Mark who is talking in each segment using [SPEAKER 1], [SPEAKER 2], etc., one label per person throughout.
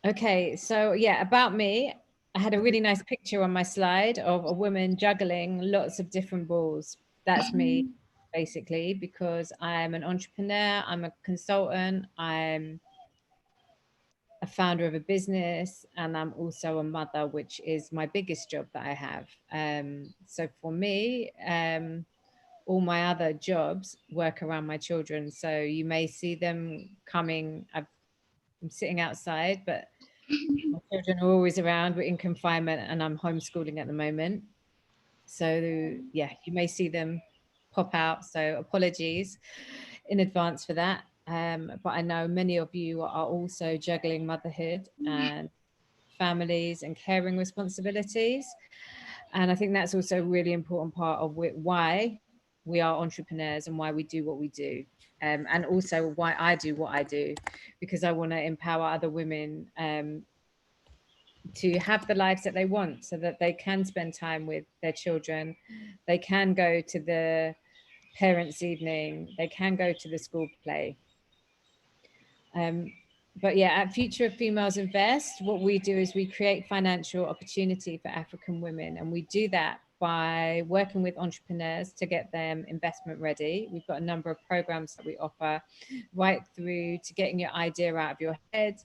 [SPEAKER 1] Okay, so yeah, about me, I had a really nice picture on my slide of a woman juggling lots of different balls. That's me, basically, because I'm an entrepreneur, I'm a consultant, I'm a founder of a business, and I'm also a mother, which is my biggest job that I have. So for me, all my other jobs work around my children. So you may see them coming. I'm sitting outside, but my children are always around. We're in confinement and I'm homeschooling at the moment. So yeah, you may see them pop out. So apologies in advance for that. But I know many of you are also juggling motherhood and families and caring responsibilities. And I think that's also a really important part of why we are entrepreneurs and why we do what we do. And also why I do what I do, because I want to empower other women to have the lives that they want so that they can spend time with their children. They can go to the parents' evening, they can go to the school play. But yeah, at Future of Females Invest, what we do is we create financial opportunity for African women. And we do that by working with entrepreneurs to get them investment ready. We've got a number of programs that we offer, right through to getting your idea out of your head,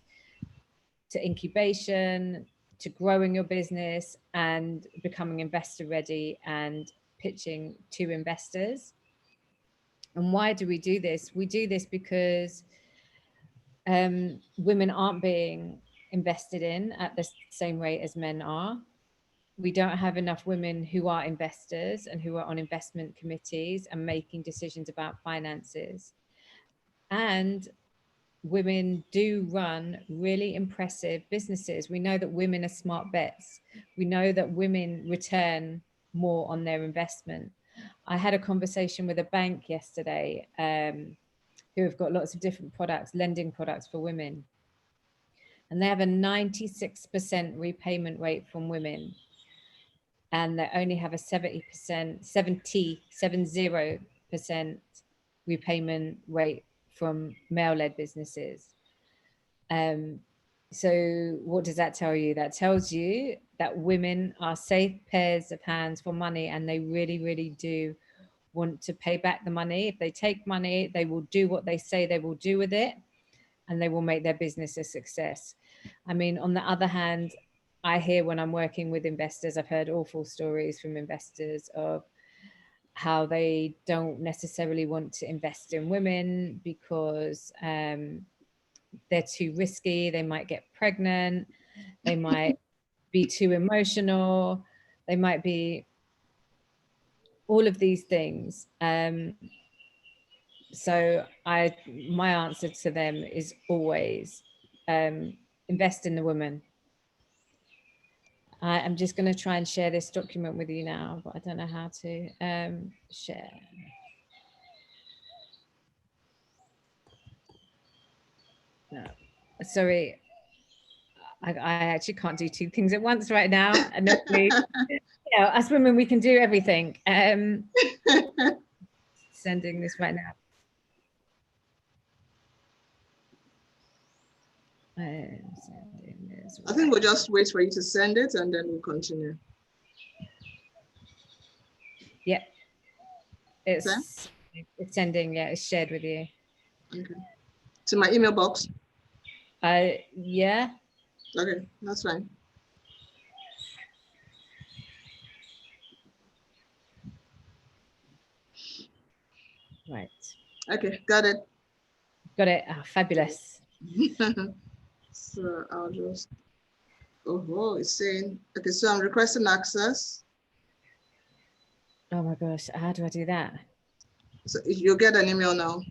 [SPEAKER 1] to incubation, to growing your business and becoming investor ready and pitching to investors. And why do we do this? We do this because women aren't being invested in at the same rate as men are. We don't have enough women who are investors and who are on investment committees and making decisions about finances. And women do run really impressive businesses. We know that women are smart bets. We know that women return more on their investment. I had a conversation with a bank yesterday who have got lots of different products, lending products for women. And they have a 96% repayment rate from women. And they only have a 70% repayment rate from male-led businesses. So what does that tell you? That tells you that women are safe pairs of hands for money, and they really, really do want to pay back the money. If they take money, they will do what they say they will do with it, and they will make their business a success. I mean, on the other hand, I hear when I'm working with investors, I've heard awful stories from investors of how they don't necessarily want to invest in women because they're too risky. They might get pregnant. They might be too emotional. They might be all of these things. So my answer to them is always invest in the woman. I'm just going to try and share this document with you now, but I don't know how to share. No, sorry. I actually can't do two things at once right now. And you know, us women, we can do everything. Sending this right now. I'm sending this
[SPEAKER 2] I think we'll just wait for you to send it and then we'll continue.
[SPEAKER 1] Yep. It's sending, yeah, it's shared with you.
[SPEAKER 2] Okay. To my email box?
[SPEAKER 1] Yeah.
[SPEAKER 2] Okay, that's fine.
[SPEAKER 1] Right.
[SPEAKER 2] Okay, got it.
[SPEAKER 1] Got it. Oh, fabulous.
[SPEAKER 2] So I'll just, it's saying, okay, so I'm requesting access.
[SPEAKER 1] Oh my gosh, how do I do that?
[SPEAKER 2] So you'll get an email now.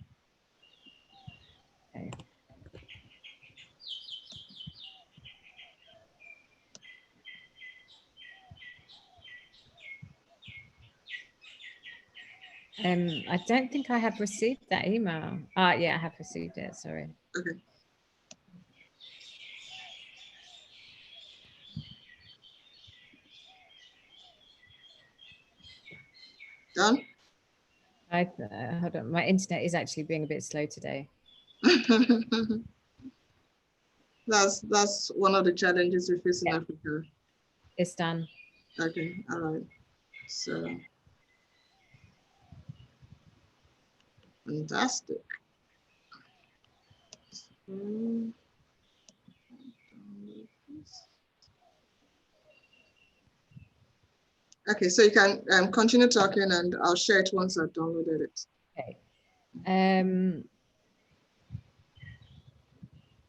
[SPEAKER 1] Okay. I don't think I have received that email. Yeah, I have received it. Sorry.
[SPEAKER 2] Okay. Done?
[SPEAKER 1] Hold on. My internet is actually being a bit slow today.
[SPEAKER 2] That's one of the challenges we face in Africa.
[SPEAKER 1] It's done.
[SPEAKER 2] Okay, all right. So fantastic. Okay, so you can continue talking and I'll share it once I've downloaded it.
[SPEAKER 1] Okay.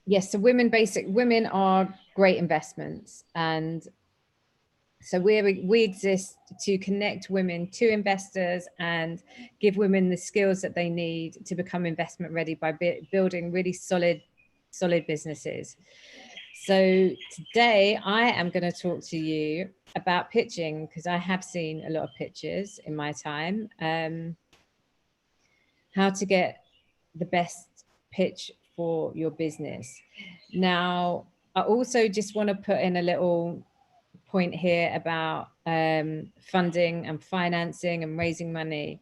[SPEAKER 1] Yes, so women are great investments, and so we exist to connect women to investors and give women the skills that they need to become investment ready by building really solid businesses. So today I am going to talk to you about pitching, because I have seen a lot of pitches in my time. How to get the best pitch for your business. Now, I also just want to put in a little point here about funding and financing and raising money.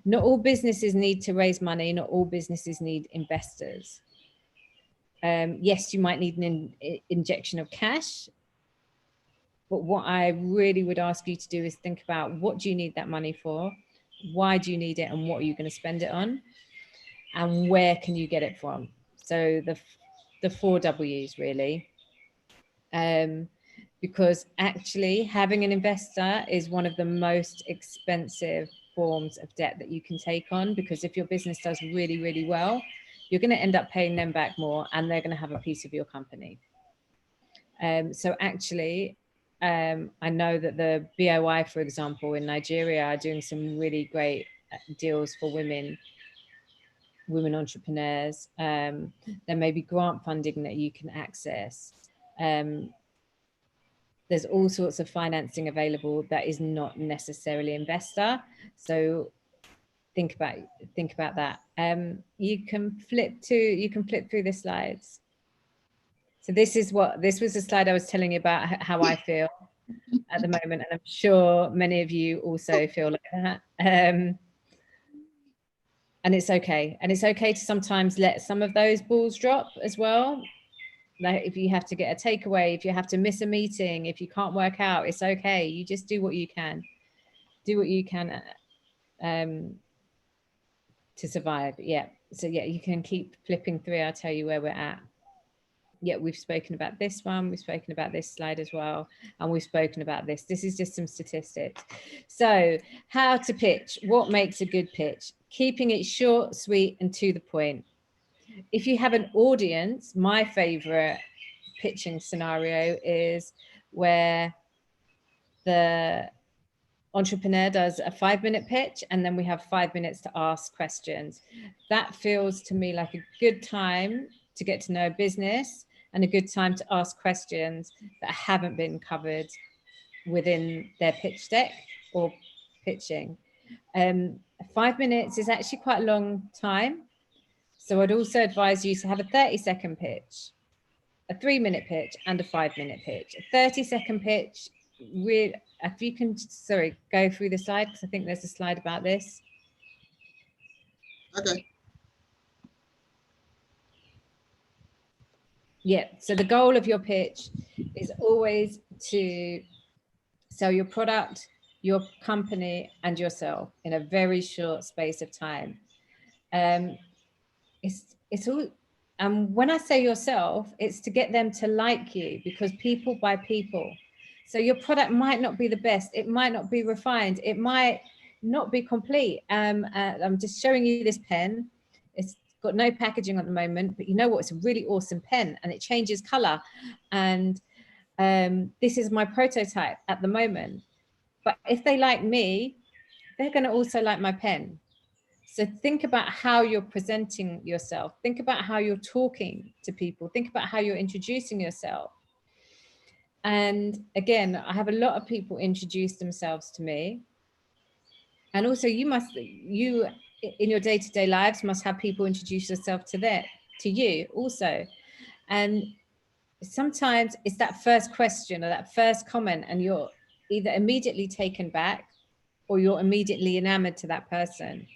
[SPEAKER 1] Not all businesses need to raise money. Not all businesses need investors. Yes, you might need an injection of cash, but what I really would ask you to do is think about, what do you need that money for? Why do you need it? And what are you going to spend it on? And where can you get it from? So the 4 W's really. Because actually having an investor is one of the most expensive forms of debt that you can take on, because if your business does really, really well, you're going to end up paying them back more, and they're going to have a piece of your company. So actually, I know that the BOI, for example, in Nigeria are doing some really great deals for women entrepreneurs. There may be grant funding that you can access. There's all sorts of financing available that is not necessarily investor. So think about that. You can flip through the slides. So this was the slide I was telling you about how I feel at the moment, and I'm sure many of you also feel like that. And it's okay. And it's okay to sometimes let some of those balls drop as well. Like if you have to get a takeaway, if you have to miss a meeting, if you can't work out, it's okay. You just do what you can. Do what you can to survive. Yeah. So yeah, you can keep flipping through. I'll tell you where we're at. Yeah, we've spoken about this one. We've spoken about this slide as well. And we've spoken about this. This is just some statistics. So how to pitch. What makes a good pitch? Keeping it short, sweet, and to the point. If you have an audience, my favorite pitching scenario is where the entrepreneur does a 5-minute pitch and then we have 5 minutes to ask questions. That feels to me like a good time to get to know a business and a good time to ask questions that haven't been covered within their pitch deck or pitching. 5 minutes is actually quite a long time. So I'd also advise you to have a 30-second pitch, a 3-minute pitch, and a 5-minute pitch. A 30-second pitch, if you can, go through the slide, because I think there's a slide about this.
[SPEAKER 2] Okay.
[SPEAKER 1] Yeah, so the goal of your pitch is always to sell your product, your company, and yourself in a very short space of time. It's all, and when I say yourself, it's to get them to like you, because people buy people. So your product might not be the best, it might not be refined, it might not be complete. I'm just showing you this pen. It's got no packaging at the moment, but you know what? It's a really awesome pen, and it changes color. And this is my prototype at the moment. But if they like me, they're going to also like my pen. So think about how you're presenting yourself. Think about how you're talking to people. Think about how you're introducing yourself. And again, I have a lot of people introduce themselves to me. And also you in your day-to-day lives must have people introduce yourself to you also. And sometimes it's that first question or that first comment, and you're either immediately taken back or you're immediately enamored to that person.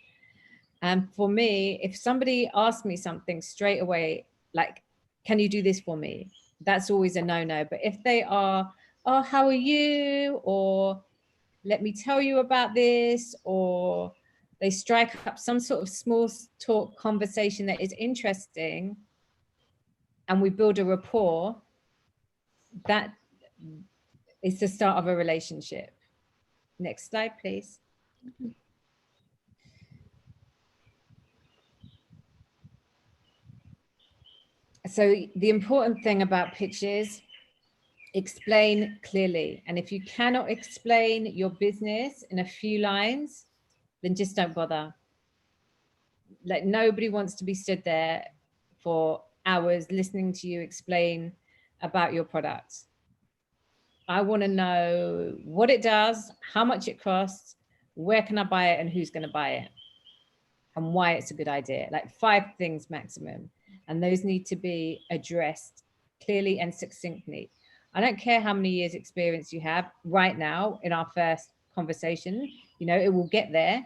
[SPEAKER 1] And for me, if somebody asks me something straight away, like can you do this for me? That's always a no-no. But if they are, oh, how are you? Or let me tell you about this, or they strike up some sort of small talk conversation that is interesting, and we build a rapport, that is the start of a relationship. Next slide, please. So the important thing about pitches, explain clearly. And if you cannot explain your business in a few lines, then just don't bother. Like, nobody wants to be stood there for hours listening to you explain about your product. I want to know what it does, how much it costs, where can I buy it, and who's going to buy it, and why it's a good idea. Like 5 things maximum. And those need to be addressed clearly and succinctly. I don't care how many years experience you have right now in our first conversation, you know, it will get there.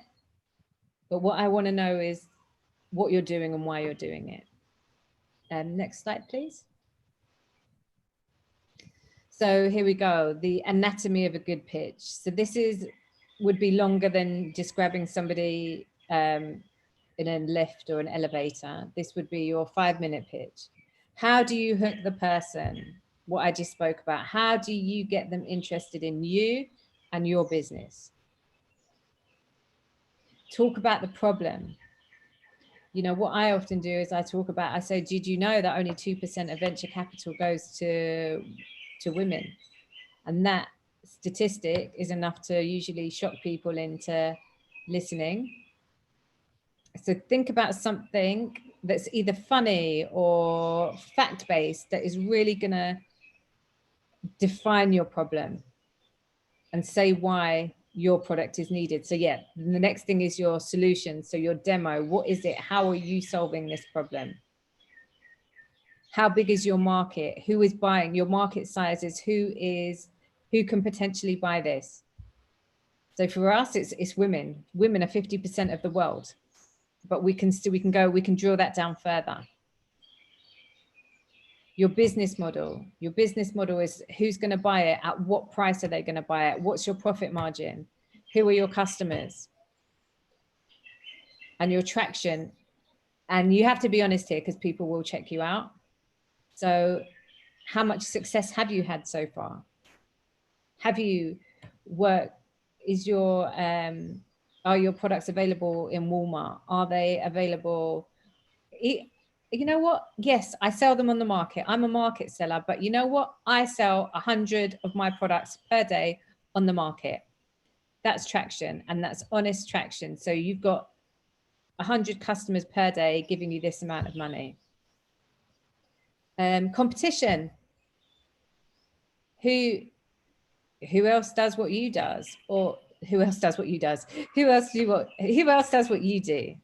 [SPEAKER 1] But what I want to know is what you're doing and why you're doing it. Next slide, please. So here we go, the anatomy of a good pitch. So this would be longer than just grabbing somebody in a lift or an elevator. This would be your 5-minute pitch. How do you hook the person? What I just spoke about. How do you get them interested in you and your business? Talk about the problem. You know, what I often do is I say, did you know that only 2% of venture capital goes to women? And that statistic is enough to usually shock people into listening. So think about something that's either funny or fact-based that is really going to define your problem and say why your product is needed. So yeah, the next thing is your solution. So your demo, what is it? How are you solving this problem? How big is your market? Who is buying? Your market sizes, who can potentially buy this? So for us, it's women. Women are 50% of the world, but we can drill that down further. Your business model is who's going to buy it, at what price are they going to buy it, what's your profit margin, who are your customers, and your traction. And you have to be honest here because people will check you out. So how much success have you had so far? Have you worked, are your products available in Walmart? Are they available? You know what? Yes, I sell them on the market. I'm a market seller, but you know what? I sell 100 of my products per day on the market. That's traction, and that's honest traction. So you've got 100 customers per day giving you this amount of money. Competition. Who else does what you does? Or who else does what you does? Who else does what you do?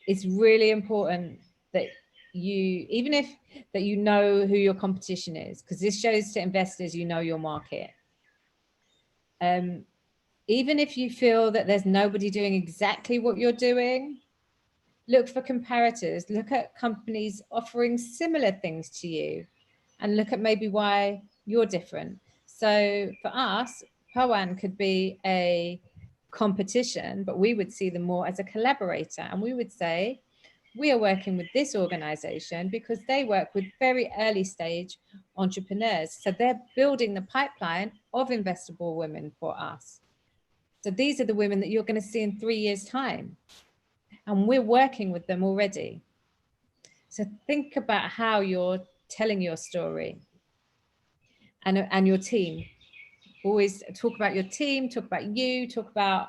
[SPEAKER 1] It's really important that you know who your competition is, because this shows to investors you know your market. Even if you feel that there's nobody doing exactly what you're doing, look for comparators, look at companies offering similar things to you, and look at maybe why you're different. So for us, Pawan could be a competition, but we would see them more as a collaborator. And we would say, we are working with this organization because they work with very early stage entrepreneurs. So they're building the pipeline of investable women for us. So these are the women that you're going to see in 3 years' time. And we're working with them already. So think about how you're telling your story and your team. Always talk about your team, talk about you, talk about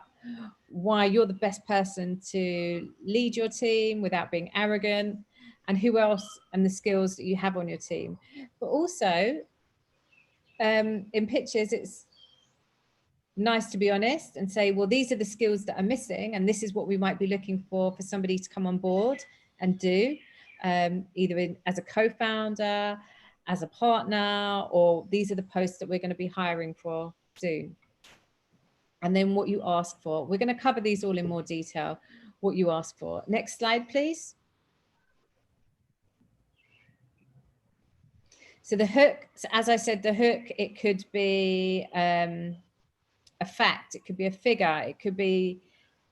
[SPEAKER 1] why you're the best person to lead your team without being arrogant, and who else and the skills that you have on your team. But also in pitches, it's nice to be honest and say, well, these are the skills that are missing, and this is what we might be looking for somebody to come on board and do, either as a co-founder, as a partner, or these are the posts that we're going to be hiring for soon. And then what you ask for. We're going to cover these all in more detail, what you ask for. Next slide, please. So the hook, as I said, the hook, it could be a fact, it could be a figure, it could be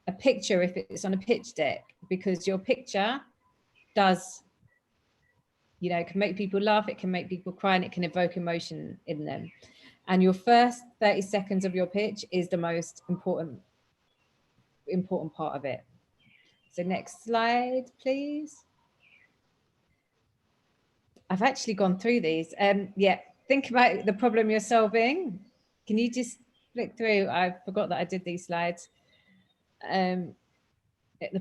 [SPEAKER 1] a picture if it's on a pitch deck, because your picture does, you know, it can make people laugh, it can make people cry, and it can evoke emotion in them. And your first 30 seconds of your pitch is the most important part of it. So next slide, please. I've actually gone through these. Yeah, think about the problem you're solving. Can you just flick through? I forgot that I did these slides. The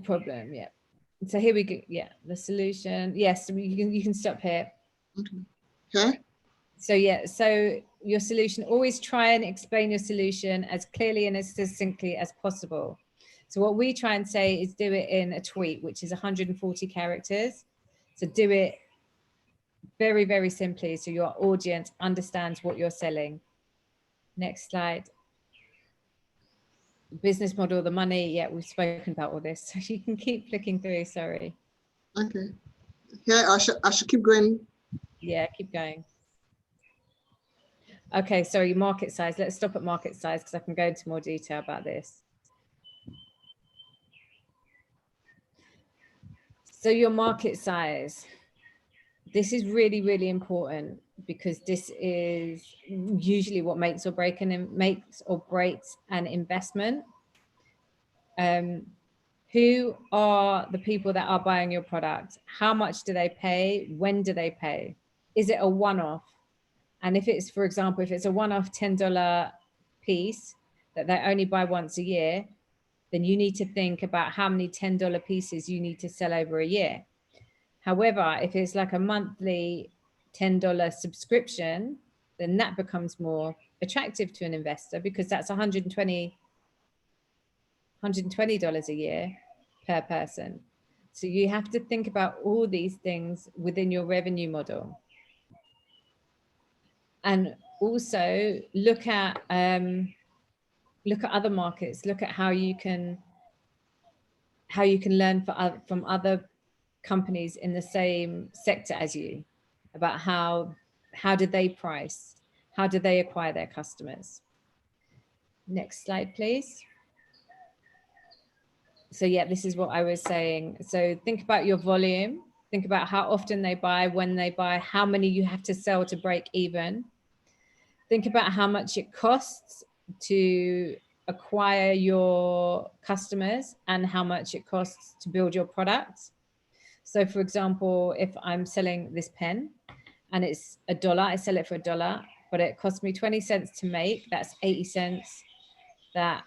[SPEAKER 1] problem, yeah. So here we go. Yeah, the solution. Yes, you can stop here.
[SPEAKER 2] Okay.
[SPEAKER 1] So yeah, so your solution, always try and explain your solution as clearly and as succinctly as possible. So what we try and say is do it in a tweet, which is 140 characters. So do it very, very simply so your audience understands what you're selling. Next slide. Business model, the money. Yeah, we've spoken about all this. So you can keep flicking through, sorry.
[SPEAKER 2] Okay. Yeah, I should keep going.
[SPEAKER 1] Yeah, keep going. Okay, sorry, market size. Let's stop at market size because I can go into more detail about this. So your market size. This is really, really important because this is usually what makes or breaks an investment. Who are the people that are buying your product? How much do they pay? When do they pay? Is it a one-off? And if it's, for example, if it's a one-off $10 piece that they only buy once a year, then you need to think about how many $10 pieces you need to sell over a year. However, if it's like a monthly $10 subscription, then that becomes more attractive to an investor because that's $120 a year per person. So you have to think about all these things within your revenue model. And also look at other markets, look at how you can learn from other companies in the same sector as you about how do they price, how do they acquire their customers. Next slide, please. So yeah, this is what I was saying. So think about your volume, think about how often they buy, when they buy, how many you have to sell to break even. Think about how much it costs to acquire your customers and how much it costs to build your product. So for example, if I'm selling this pen and it's $1, I sell it for $1, but it cost me 20 cents to make, that's 80 cents that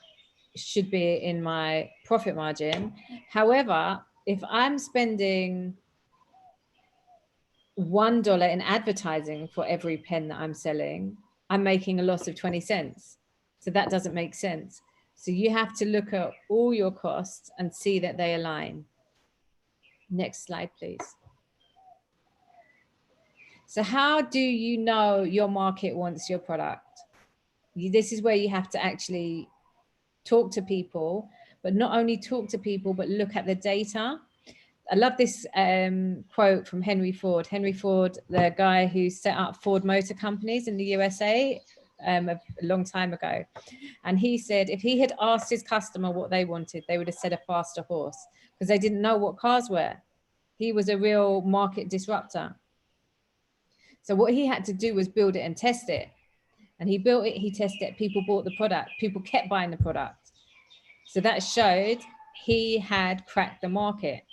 [SPEAKER 1] should be in my profit margin. However, if I'm spending $1 in advertising for every pen that I'm selling, I'm making a loss of 20 cents. So that doesn't make sense. So you have to look at all your costs and see that they align. Next slide, please. So how do you know your market wants your product? This is where you have to actually talk to people, but not only talk to people, but look at the data. I love this quote from Henry Ford. Henry Ford, the guy who set up Ford Motor Companies in the USA a long time ago. And he said if he had asked his customer what they wanted, they would have said a faster horse because they didn't know what cars were. He was a real market disruptor. So what he had to do was build it and test it. And he built it, he tested it, people bought the product, people kept buying the product. So that showed he had cracked the market.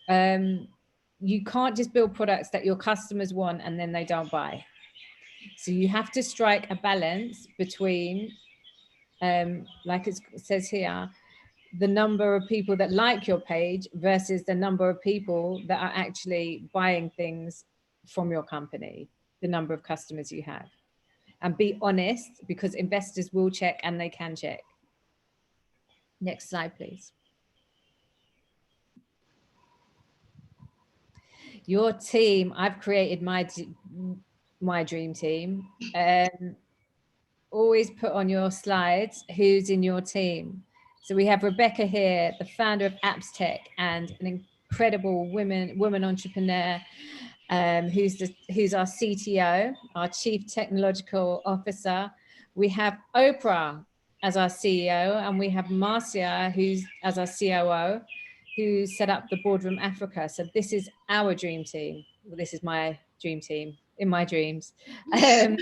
[SPEAKER 1] You can't just build products that your customers want and then they don't buy. So you have to strike a balance between, like it says here, the number of people that like your page versus the number of people that are actually buying things from your company, the number of customers you have. And be honest, because investors will check and they can check. Next slide, please. Your team, I've created my dream team. Always put on your slides who's in your team. So we have Rebecca here, the founder of Apps Tech and an incredible woman entrepreneur. who's our CTO, our Chief Technological Officer. We have Oprah as our CEO, and we have Marcia, who's as our COO, who set up the Boardroom Africa. So this is our dream team. Well, this is my dream team in my dreams. So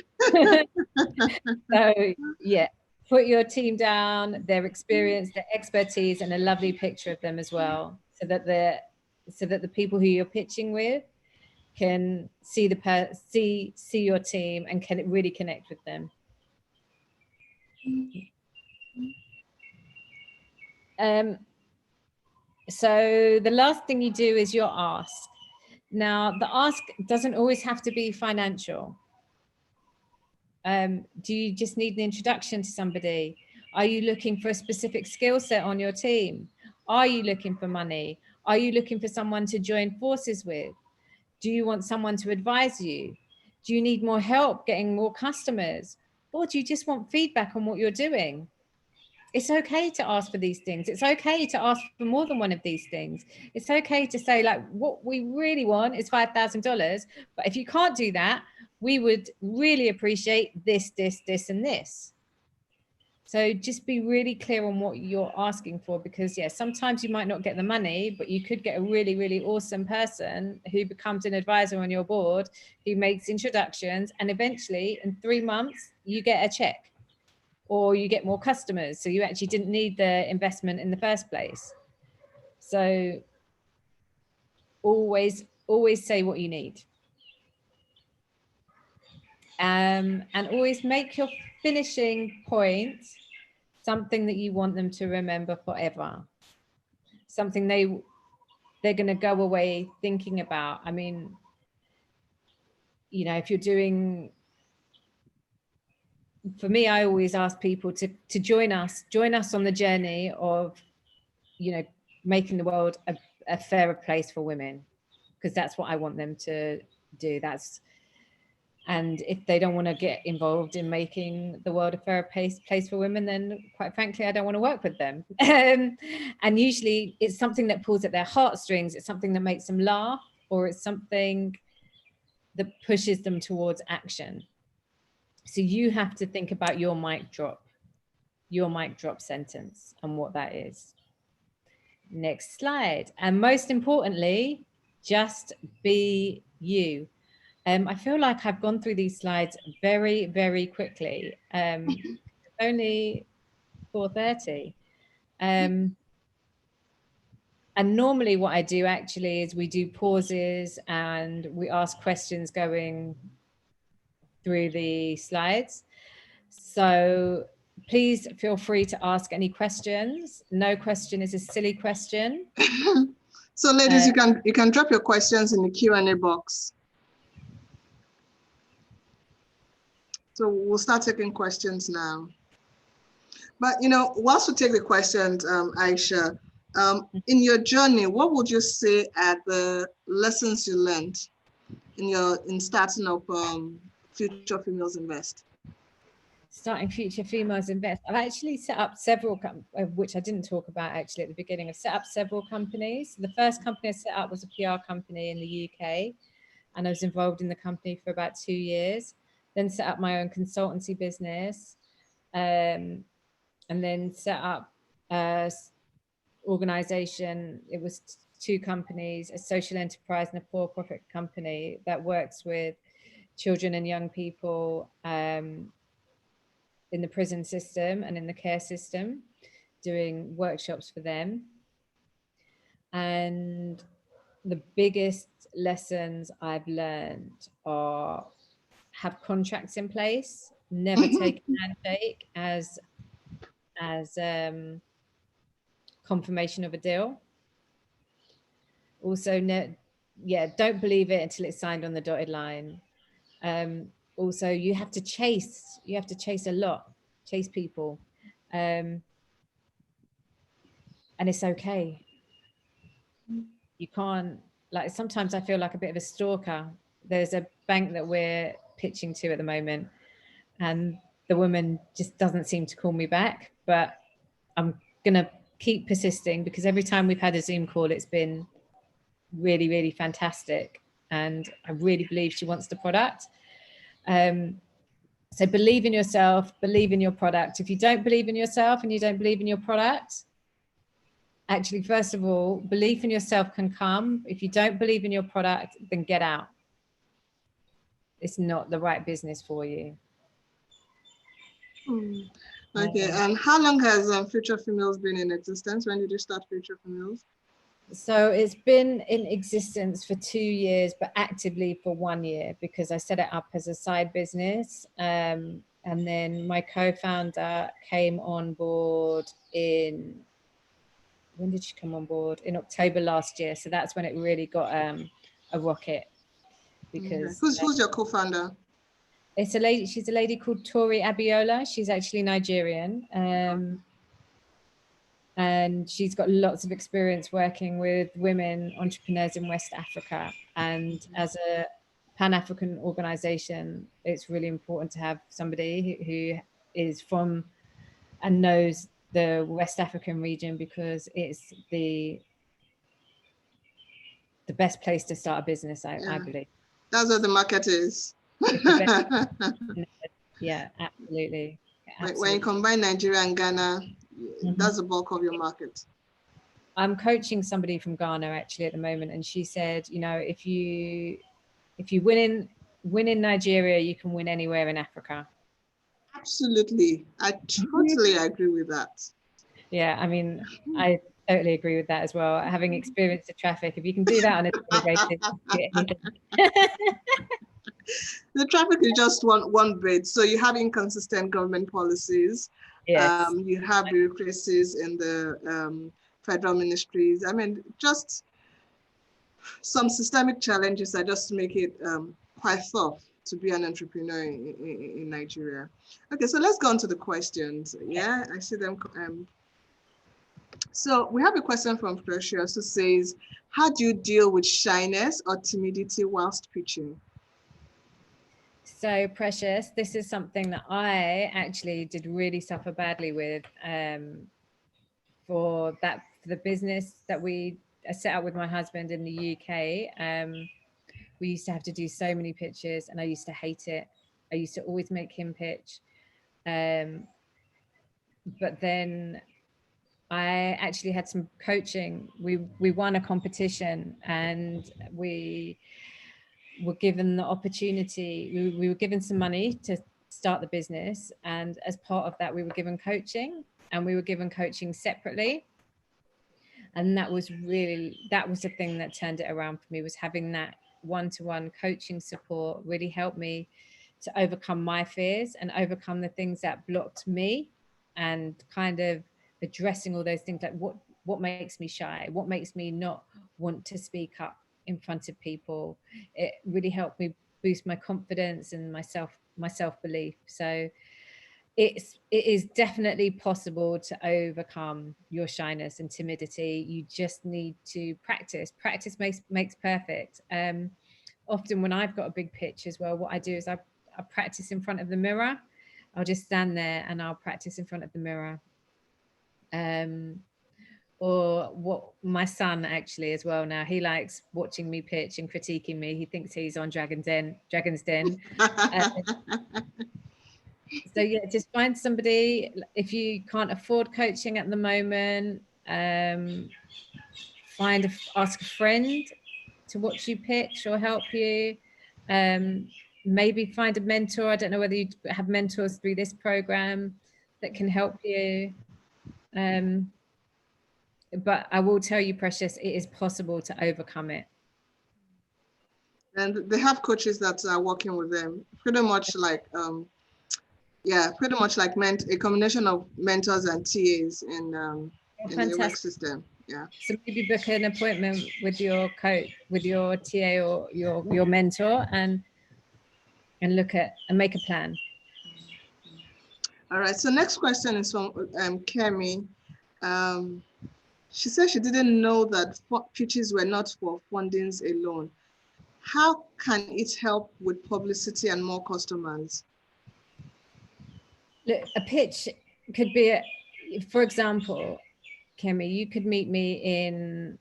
[SPEAKER 1] yeah, put your team down, their experience, their expertise, and a lovely picture of them as well, so that the people who you're pitching with can see your team and can really connect with them. So the last thing you do is your ask. Now, the ask doesn't always have to be financial. Do you just need an introduction to somebody? Are you looking for a specific skill set on your team? Are you looking for money? Are you looking for someone to join forces with? Do you want someone to advise you? Do you need more help getting more customers? Or do you just want feedback on what you're doing? It's okay to ask for these things. It's okay to ask for more than one of these things. It's okay to say, like, what we really want is $5,000. But if you can't do that, we would really appreciate this, this, this, and this. So just be really clear on what you're asking for, because yeah, sometimes you might not get the money, but you could get a really, really awesome person who becomes an advisor on your board, who makes introductions, and eventually in 3 months, you get a check. Or you get more customers, so you actually didn't need the investment in the first place. So always say what you need. And always make your finishing point something that you want them to remember forever. Something they're going to go away thinking about. I mean, you know, if you're doing, for me, I always ask people to join us on the journey of, you know, making the world a fairer place for women, because that's what I want them to do. And if they don't want to get involved in making the world a fairer place for women, then quite frankly, I don't want to work with them. And usually it's something that pulls at their heartstrings. It's something that makes them laugh, or it's something that pushes them towards action. So you have to think about your mic drop sentence and what that is. Next slide. And most importantly, just be you. I feel like I've gone through these slides very, very quickly. Only 4:30. And normally what I do actually is we do pauses and we ask questions going through the slides. So please feel free to ask any questions. No question is a silly question.
[SPEAKER 2] So ladies, you can drop your questions in the Q&A box. So we'll start taking questions now. But, you know, whilst we take the questions, Aisha, in your journey, what would you say are the lessons you learned in starting up Future Females Invest?
[SPEAKER 1] Starting Future Females Invest. I've actually set up several, which I didn't talk about actually at the beginning. I've set up several companies. The first company I set up was a PR company in the UK, and I was involved in the company for about 2 years. Then set up my own consultancy business, and then set up an organization. It was 2 companies, a social enterprise and a for-profit company that works with children and young people in the prison system and in the care system, doing workshops for them. And the biggest lessons I've learned are have contracts in place, never take a handshake as confirmation of a deal. Also, don't believe it until it's signed on the dotted line. Also, you have to chase a lot, chase people. And it's okay. You can't, like, sometimes I feel like a bit of a stalker. There's a bank that we're pitching to at the moment, and the woman just doesn't seem to call me back, but I'm gonna keep persisting, because every time we've had a Zoom call, it's been really, really fantastic. and I really believe she wants the product. So believe in yourself, believe in your product. If you don't believe in yourself and you don't believe in your product, actually, first of all, belief in yourself can come. If you don't believe in your product, then get out. It's not the right business for you.
[SPEAKER 2] Okay, and how long has Future Females been in existence? When did you start Future Females?
[SPEAKER 1] So it's been in existence for 2 years, but actively for 1 year, because I set it up as a side business. And then my co-founder came on board in, when did she come on board? In October last year. So that's when it really got a rocket. Because
[SPEAKER 2] who's your co-founder?
[SPEAKER 1] It's a lady. She's a lady called Tori Abiola. She's actually Nigerian. And she's got lots of experience working with women entrepreneurs in West Africa. And as a Pan-African organization, it's really important to have somebody who is from and knows the West African region, because it's the best place to start a business, I believe.
[SPEAKER 2] That's what the market is.
[SPEAKER 1] Yeah, absolutely.
[SPEAKER 2] When you combine Nigeria and Ghana, that's the bulk of your market.
[SPEAKER 1] I'm coaching somebody from Ghana actually at the moment, and she said, you know, if you win in Nigeria, you can win anywhere in Africa.
[SPEAKER 2] Absolutely, I totally agree with that.
[SPEAKER 1] Yeah, I mean, I totally agree with that as well. Having experienced the traffic, if you can do that on a daily basis.
[SPEAKER 2] The traffic is just one bit. So you have inconsistent government policies.
[SPEAKER 1] Yes.
[SPEAKER 2] You have bureaucracies in the federal ministries. I mean, just some systemic challenges that just make it quite tough to be an entrepreneur in Nigeria. Okay, so let's go on to the questions. Yeah, I see them. So we have a question from Precious who says, how do you deal with shyness or timidity whilst pitching?
[SPEAKER 1] So Precious, this is something that I actually did really suffer badly with for the business that we set up with my husband in the UK. We used to have to do so many pitches and I used to hate it. I used to always make him pitch. But then I actually had some coaching. We won a competition and we were given the opportunity. We were given some money to start the business. And as part of that, we were given coaching, and we were given coaching separately. And that was the thing that turned it around for me, was having that one-to-one coaching support really helped me to overcome my fears and overcome the things that blocked me, and kind of addressing all those things, like what makes me shy, what makes me not want to speak up in front of people. It really helped me boost my confidence and my self-belief. So it is definitely possible to overcome your shyness and timidity. You just need to practice. Practice makes perfect. Often when I've got a big pitch as well, what I do is I practice in front of the mirror. I'll just stand there and I'll practice in front of the mirror. Or what my son actually as well now, he likes watching me pitch and critiquing me. He thinks he's on Dragon's Den. So yeah, just find somebody. If you can't afford coaching at the moment, ask a friend to watch you pitch or help you. Maybe find a mentor. I don't know whether you have mentors through this program that can help you. But I will tell you, Precious, it is possible to overcome it.
[SPEAKER 2] And they have coaches that are working with them, pretty much like, pretty much like a combination of mentors and TAs in the work system. Yeah.
[SPEAKER 1] So maybe book an appointment with your coach, with your TA or your mentor, and look at and make a plan.
[SPEAKER 2] All right. So next question is from Kemi. She said she didn't know that pitches were not for fundings alone. How can it help with publicity and more customers?
[SPEAKER 1] Look, a pitch could be, for example, Kemi, you could meet me in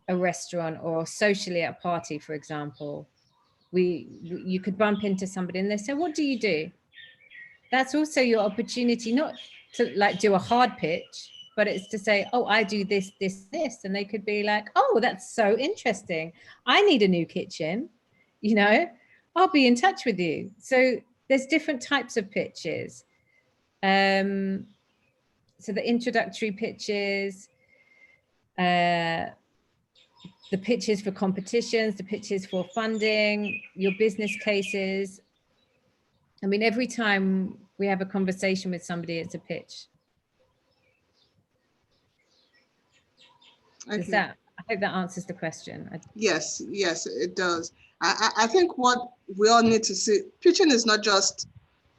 [SPEAKER 1] a restaurant or socially at a party, for example, you could bump into somebody and they say, what do you do? That's also your opportunity, not to like do a hard pitch, but it's to say, oh, I do this, this, this. And they could be like, oh, that's so interesting. I need a new kitchen, you know, I'll be in touch with you. So there's different types of pitches. So the introductory pitches, the pitches for competitions, the pitches for funding, your business cases. I mean, every time we have a conversation with somebody, it's a pitch.
[SPEAKER 2] Okay.
[SPEAKER 1] Does that, I hope that answers the question.
[SPEAKER 2] Yes, yes, it does. I think what we all need to see, pitching is not just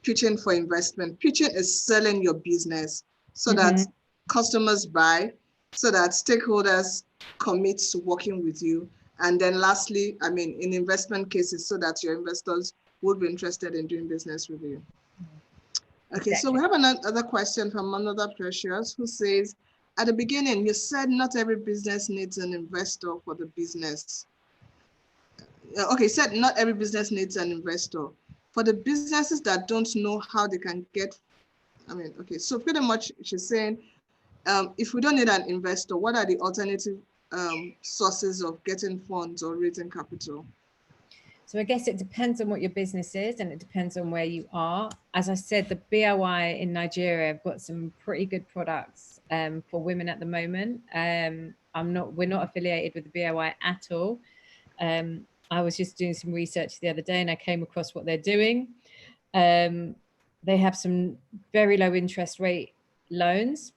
[SPEAKER 2] pitching for investment. Pitching is selling your business so that customers buy, so that stakeholders commit to working with you. And then lastly, I mean, in investment cases, so that your investors would be interested in doing business with you. Okay, so we have another question from another Precious who says, at the beginning, you said not every business needs an investor for the business. Okay, said not every business needs an investor. For the businesses that don't know how they can get, I mean, okay, so pretty much she's saying, if we don't need an investor, what are the alternative sources of getting funds or raising capital?
[SPEAKER 1] So I guess it depends on what your business is and it depends on where you are. As I said, the BOI in Nigeria have got some pretty good products for women at the moment. We're not affiliated with the BOI at all. I was just doing some research the other day and I came across what they're doing. They have some very low interest rate loans.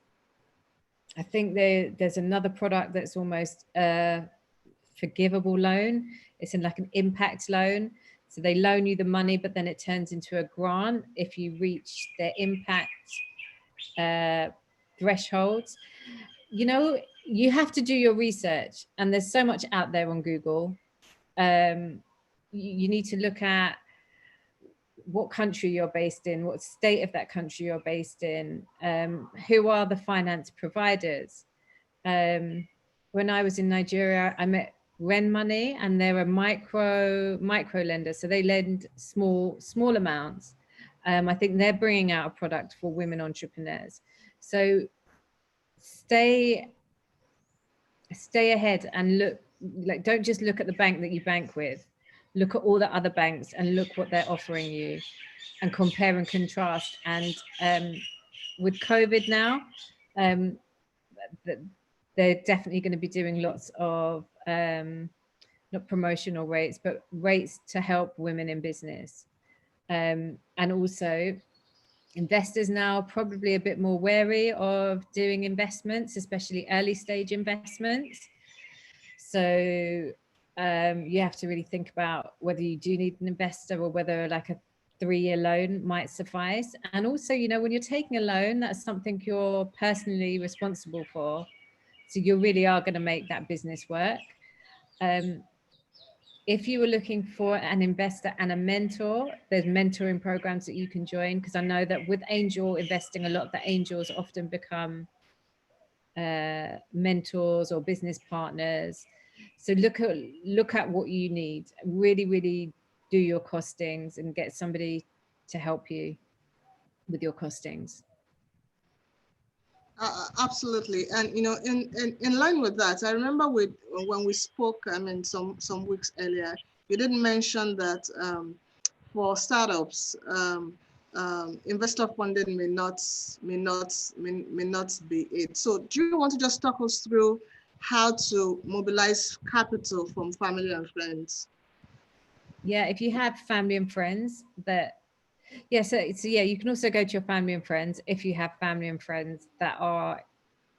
[SPEAKER 1] I think there's another product that's almost a forgivable loan. It's in like an impact loan. So they loan you the money, but then it turns into a grant if you reach their impact thresholds. You know, you have to do your research and there's so much out there on Google. You need to look at what country you're based in, what state of that country you're based in, who are the finance providers. When I was in Nigeria, I met Ren Money and they're a micro lender. So they lend small amounts. I think they're bringing out a product for women entrepreneurs. So stay ahead and look, like, don't just look at the bank that you bank with. Look at all the other banks and look what they're offering you and compare and contrast. And with COVID now, they're definitely going to be doing lots of not promotional rates, but rates to help women in business. And also investors now are probably a bit more wary of doing investments, especially early stage investments. So you have to really think about whether you do need an investor or whether like a 3-year loan might suffice. And also, you know, when you're taking a loan, that's something you're personally responsible for. So you really are going to make that business work. If you were looking for an investor and a mentor, there's mentoring programs that you can join, because I know that with angel investing, a lot of the angels often become mentors or business partners. So look at what you need. Really do your costings and get somebody to help you with your costings.
[SPEAKER 2] Absolutely, and you know, in line with that, I remember when we spoke, I mean, some weeks earlier, you didn't mention that for startups, investor funding may not be it. So, do you want to just talk us through how to mobilize capital from family and friends?
[SPEAKER 1] Yeah, if you have family and friends that. Yeah, so yeah, you can also go to your family and friends if you have family and friends that are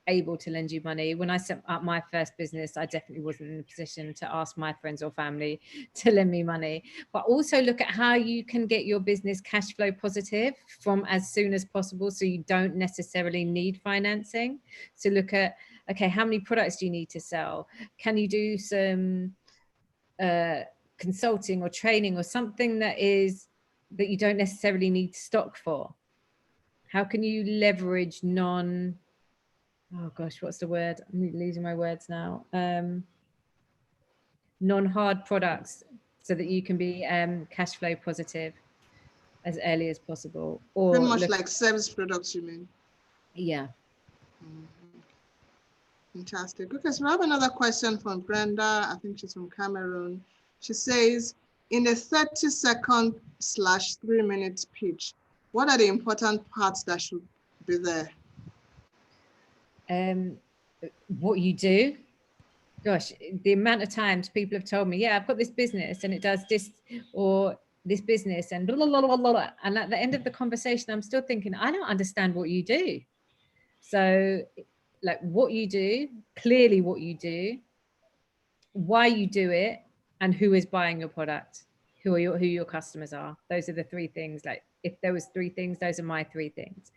[SPEAKER 1] able to lend you money. When I set up my first business, I definitely wasn't in a position to ask my friends or family to lend me money. But also look at how you can get your business cash flow positive from as soon as possible, so you don't necessarily need financing. So look at, okay, how many products do you need to sell? Can you do some consulting or training or something that you don't necessarily need stock for? How can you leverage oh gosh, what's the word? I'm losing my words now. non-hard products so that you can be cash flow positive as early as possible. Or
[SPEAKER 2] Pretty much like service products, you mean?
[SPEAKER 1] Yeah.
[SPEAKER 2] Fantastic. Okay, so we have another question from Brenda. I think she's from Cameroon. She says, in a 30-second/3-minute pitch, what are the important parts that should be there?
[SPEAKER 1] What you do. Gosh, the amount of times people have told me, yeah, I've got this business and it does this, or this business, and blah, blah, blah, blah, blah. And at the end of the conversation, I'm still thinking, I don't understand what you do. So like what you do, clearly what you do, why you do it, and who is buying your product, who your customers are. Those are the three things. Like if there was three things, those are my three things.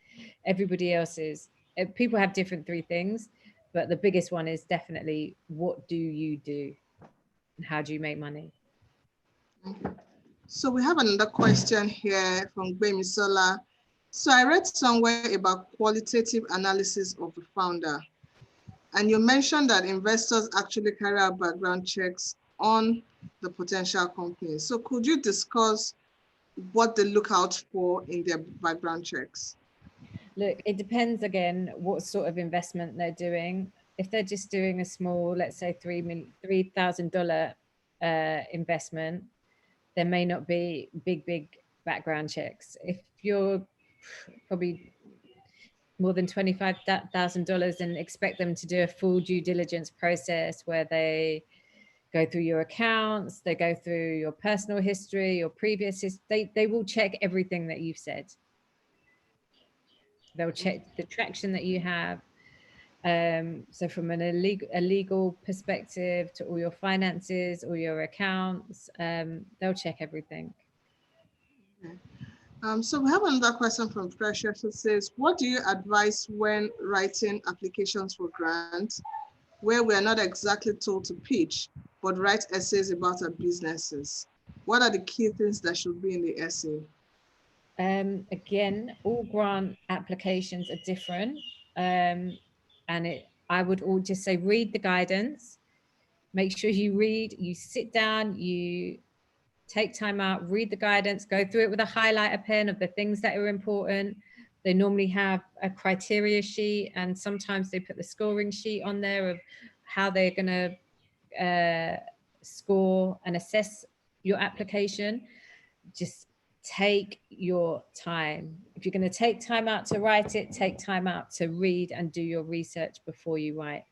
[SPEAKER 1] Everybody else's, people have different three things, but the biggest one is definitely, what do you do and how do you make money?
[SPEAKER 2] Okay. So we have another question here from Gbemisola. So I read somewhere about qualitative analysis of the founder, and you mentioned that investors actually carry out background checks on the potential companies. So could you discuss what they look out for in their background checks?
[SPEAKER 1] Look, it depends again what sort of investment they're doing. If they're just doing a small, let's say $3,000 investment, there may not be big background checks. If you're probably more than $25,000 and expect them to do a full due diligence process where they go through your accounts, they go through your personal history, your previous history, they will check everything that you've said. They'll check the traction that you have. So from a legal perspective to all your finances, all your accounts, they'll check everything.
[SPEAKER 2] Okay. So we have another question from Precious who says, what do you advise when writing applications for grants where we are not exactly told to pitch, but write essays about our businesses? What are the key things that should be in the essay?
[SPEAKER 1] Again, all grant applications are different. I would all just say, read the guidance, make sure you sit down, you take time out, read the guidance, go through it with a highlighter pen of the things that are important. They normally have a criteria sheet, and sometimes they put the scoring sheet on there of how they're going to score and assess your application. Just take your time. If you're going to take time out to write it, take time out to read and do your research before you write.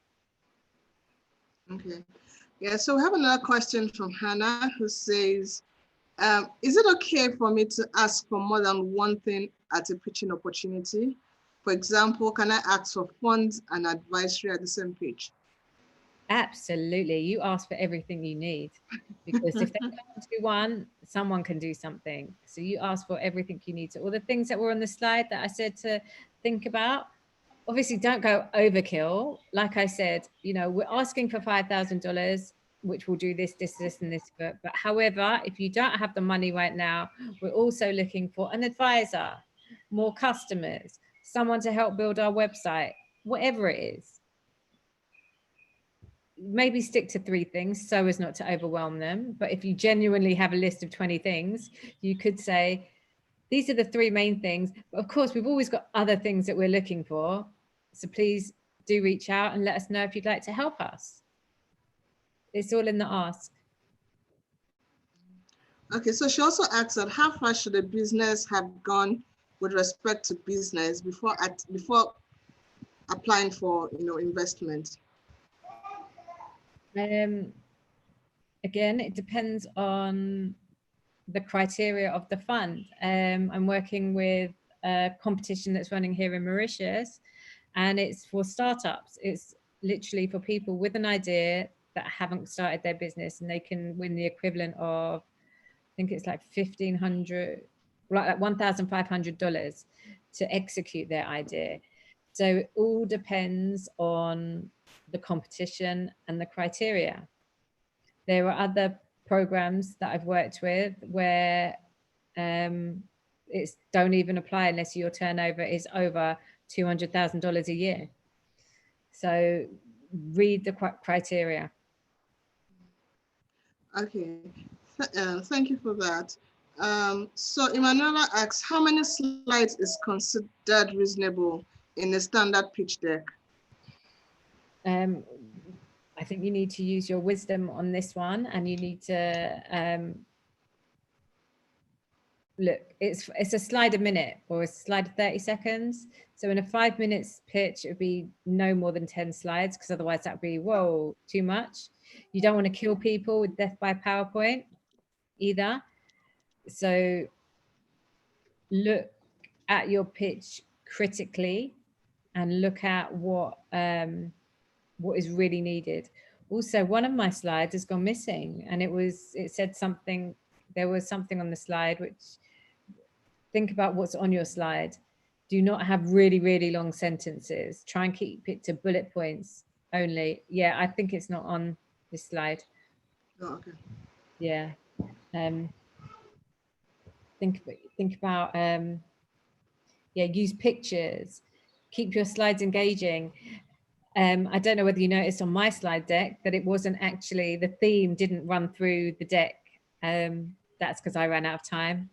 [SPEAKER 2] Okay. Yeah, so we have another question from Hannah who says, is it okay for me to ask for more than one thing at a pitching opportunity? For example, can I ask for funds and advisory at the same pitch?
[SPEAKER 1] Absolutely. You ask for everything you need, because if they can't do one, someone can do something. So you ask for everything you need. So all the things that were on the slide that I said to think about, obviously don't go overkill. Like I said, we're asking for $5,000, which will do this, and this. But however, if you don't have the money right now, we're also looking for an advisor, more customers, someone to help build our website, whatever it is. Maybe stick to 3 things so as not to overwhelm them. But if you genuinely have a list of 20 things, you could say, these are the 3 main things. But of course, we've always got other things that we're looking for. So please do reach out and let us know if you'd like to help us. It's all in the ask.
[SPEAKER 2] Okay, so she also asks that how far should a business have gone with respect to business before applying for investment?
[SPEAKER 1] Again, it depends on the criteria of the fund. I'm working with a competition that's running here in Mauritius, and it's for startups. It's literally for people with an idea that haven't started their business, and they can win the equivalent of, I think it's like $1,500 to execute their idea. So it all depends on the competition and the criteria. There are other programs that I've worked with where it's don't even apply unless your turnover is over $200,000 a year. So read the criteria.
[SPEAKER 2] Okay. Thank you for that. So Emanuela asks, how many slides is considered reasonable in a standard pitch deck?
[SPEAKER 1] I think you need to use your wisdom on this one, and you need to look, it's a slide a minute or a slide of 30 seconds. So in a 5 minutes pitch, it would be no more than 10 slides, because otherwise that would be, whoa, too much. You don't want to kill people with death by PowerPoint either. So look at your pitch critically and look at what is really needed. Also, one of my slides has gone missing, and it said something, there was something on the slide which, think about what's on your slide. Do not have really, really long sentences. Try and keep it to bullet points only. Yeah, I think it's not on this slide.
[SPEAKER 2] Oh, okay.
[SPEAKER 1] Yeah. Think about yeah, use pictures. Keep your slides engaging. I don't know whether you noticed on my slide deck that it wasn't actually, the theme didn't run through the deck. That's because I ran out of time.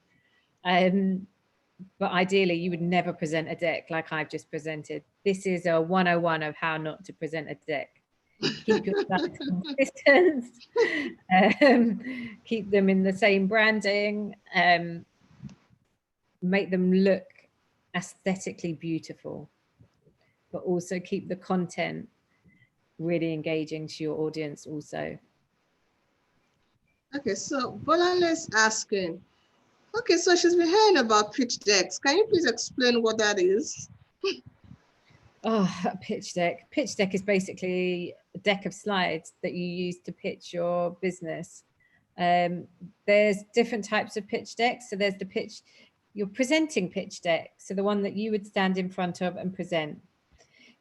[SPEAKER 1] But ideally, you would never present a deck like I've just presented. This is a 101 of how not to present a deck. Keep your slides consistent, keep them in the same branding, make them look aesthetically beautiful, but also keep the content really engaging to your audience also.
[SPEAKER 2] Okay, so Bolanle's asking, okay, so she's been hearing about pitch decks. Can you please explain what that is?
[SPEAKER 1] Oh, a pitch deck. Pitch deck is basically a deck of slides that you use to pitch your business. There's different types of pitch decks. So there's the pitch, your presenting pitch deck. So the one that you would stand in front of and present.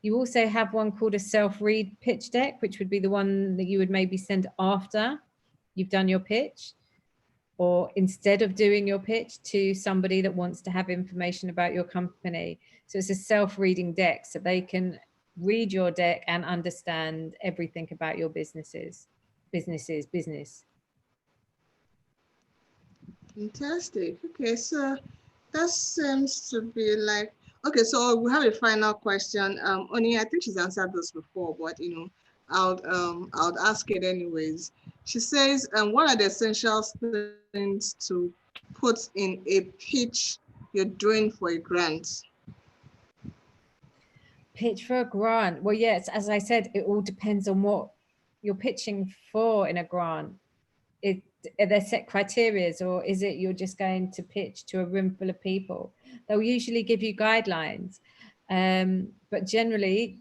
[SPEAKER 1] You also have one called a self-read pitch deck, which would be the one that you would maybe send after you've done your pitch, or instead of doing your pitch to somebody that wants to have information about your company. So it's a self-reading deck, so they can read your deck and understand everything about your business.
[SPEAKER 2] Fantastic. Okay, so that seems to be like, okay, so we have a final question. Oni, I think she's answered this before, but you know, I'll ask it anyways. She says, what are the essential things to put in a pitch you're doing for a grant?
[SPEAKER 1] Pitch for a grant. Well, yes, as I said, it all depends on what you're pitching for in a grant. Are there set criteria, or is it you're just going to pitch to a room full of people? They'll usually give you guidelines, but generally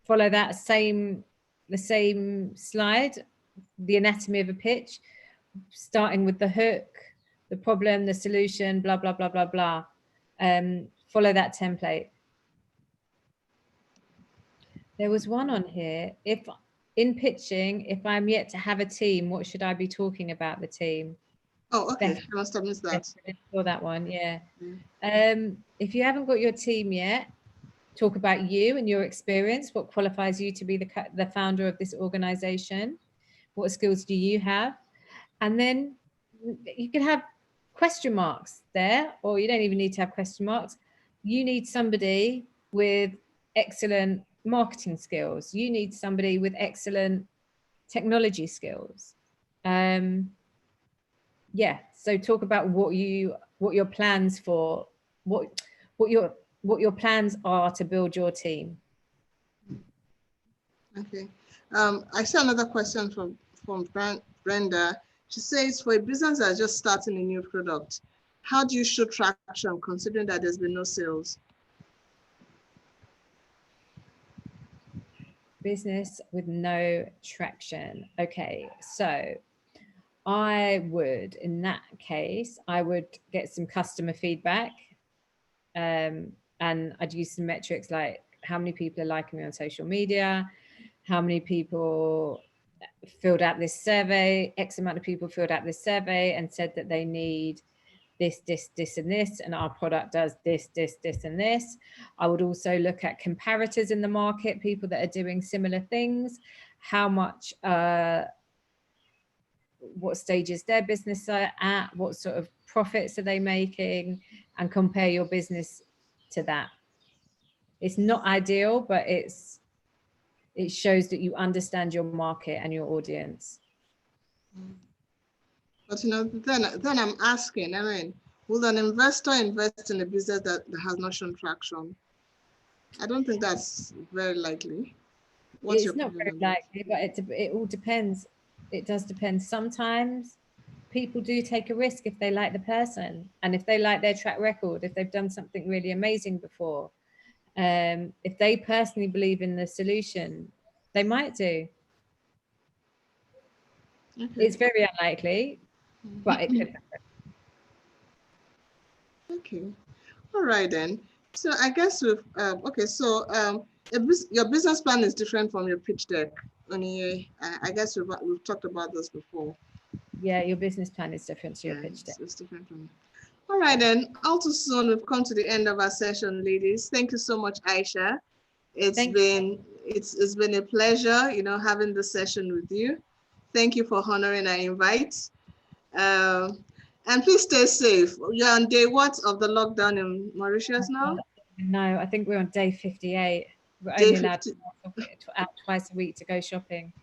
[SPEAKER 1] follow that the same slide, the anatomy of a pitch, starting with the hook, the problem, the solution, blah, blah, blah, blah, blah. Follow that template. There was one on here. If in pitching, if I'm yet to have a team, what should I be talking about the team?
[SPEAKER 2] Oh, okay. I must have missed that.
[SPEAKER 1] For that one, yeah. If you haven't got your team yet, talk about you and your experience. What qualifies you to be the founder of this organization? What skills do you have? And then you can have question marks there, or you don't even need to have question marks. You need somebody with excellent marketing skills. You need somebody with excellent technology skills. Yeah, so talk about what your plans for, what your plans are to build your team.
[SPEAKER 2] Okay. I see another question from Brenda. She says, for a business that's just starting a new product, how do you show traction considering that there's been no sales?
[SPEAKER 1] Business with no traction. Okay, so I would, in that case, I would get some customer feedback, and I'd use some metrics like how many people are liking me on social media, how many people filled out this survey, X amount of people filled out this survey and said that they need this, and this, and our product does this, and this. I would also look at comparators in the market, people that are doing similar things, how much, what stages their business are at, what sort of profits are they making, and compare your business to that. It's not ideal, but it shows that you understand your market and your audience.
[SPEAKER 2] But then I'm asking, I mean, will an investor invest in a business that has not shown traction? I don't think that's very likely. What's
[SPEAKER 1] It's not very likely, but it all depends. It does depend. Sometimes people do take a risk if they like the person and if they like their track record, if they've done something really amazing before. If they personally believe in the solution, they might do. Okay. It's very unlikely, but it could happen.
[SPEAKER 2] Okay. All right then. So I guess we've okay. So your business plan is different from your pitch deck. I guess we've talked about this before.
[SPEAKER 1] Yeah, your business plan is different to your pitch deck.
[SPEAKER 2] It's different from. All right then. All too soon, we've come to the end of our session, ladies. Thank you so much, Aisha. It's been a pleasure, having this session with you. Thank you for honoring our invite. And please stay safe. You're on day what of the lockdown in Mauritius now?
[SPEAKER 1] No, I think we're on day 58. We're only allowed to go out twice a week to go shopping.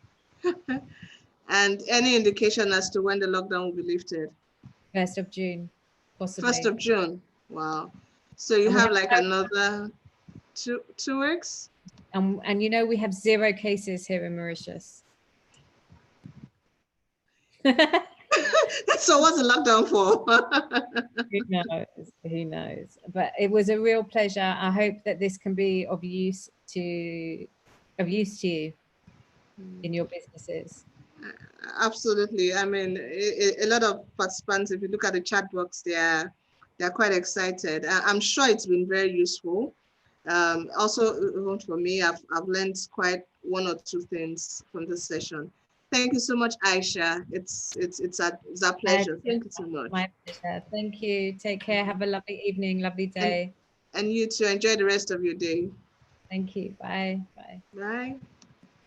[SPEAKER 2] And any indication as to when the lockdown will be lifted?
[SPEAKER 1] 1st of June, possibly.
[SPEAKER 2] 1st of June. Wow. So you have like another two weeks?
[SPEAKER 1] And we have 0 cases here in Mauritius.
[SPEAKER 2] So what's the lockdown for?
[SPEAKER 1] Who knows? But it was a real pleasure. I hope that this can be of use to you in your businesses.
[SPEAKER 2] Absolutely. I mean, a lot of participants, if you look at the chat box, they're quite excited. I'm sure it's been very useful. Also, even for me, I've learned quite 1 or 2 things from this session. Thank you so much, Aisha. It's a pleasure. Thank you so much.
[SPEAKER 1] My pleasure. Thank you. Take care. Have a lovely evening, lovely day.
[SPEAKER 2] And you too. Enjoy the rest of your day.
[SPEAKER 1] Thank you. Bye. Bye.
[SPEAKER 2] Bye.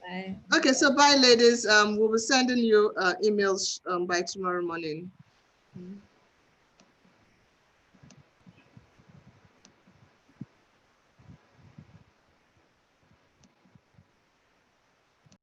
[SPEAKER 1] Bye.
[SPEAKER 2] Okay, so bye, ladies. We'll be sending you emails by tomorrow morning.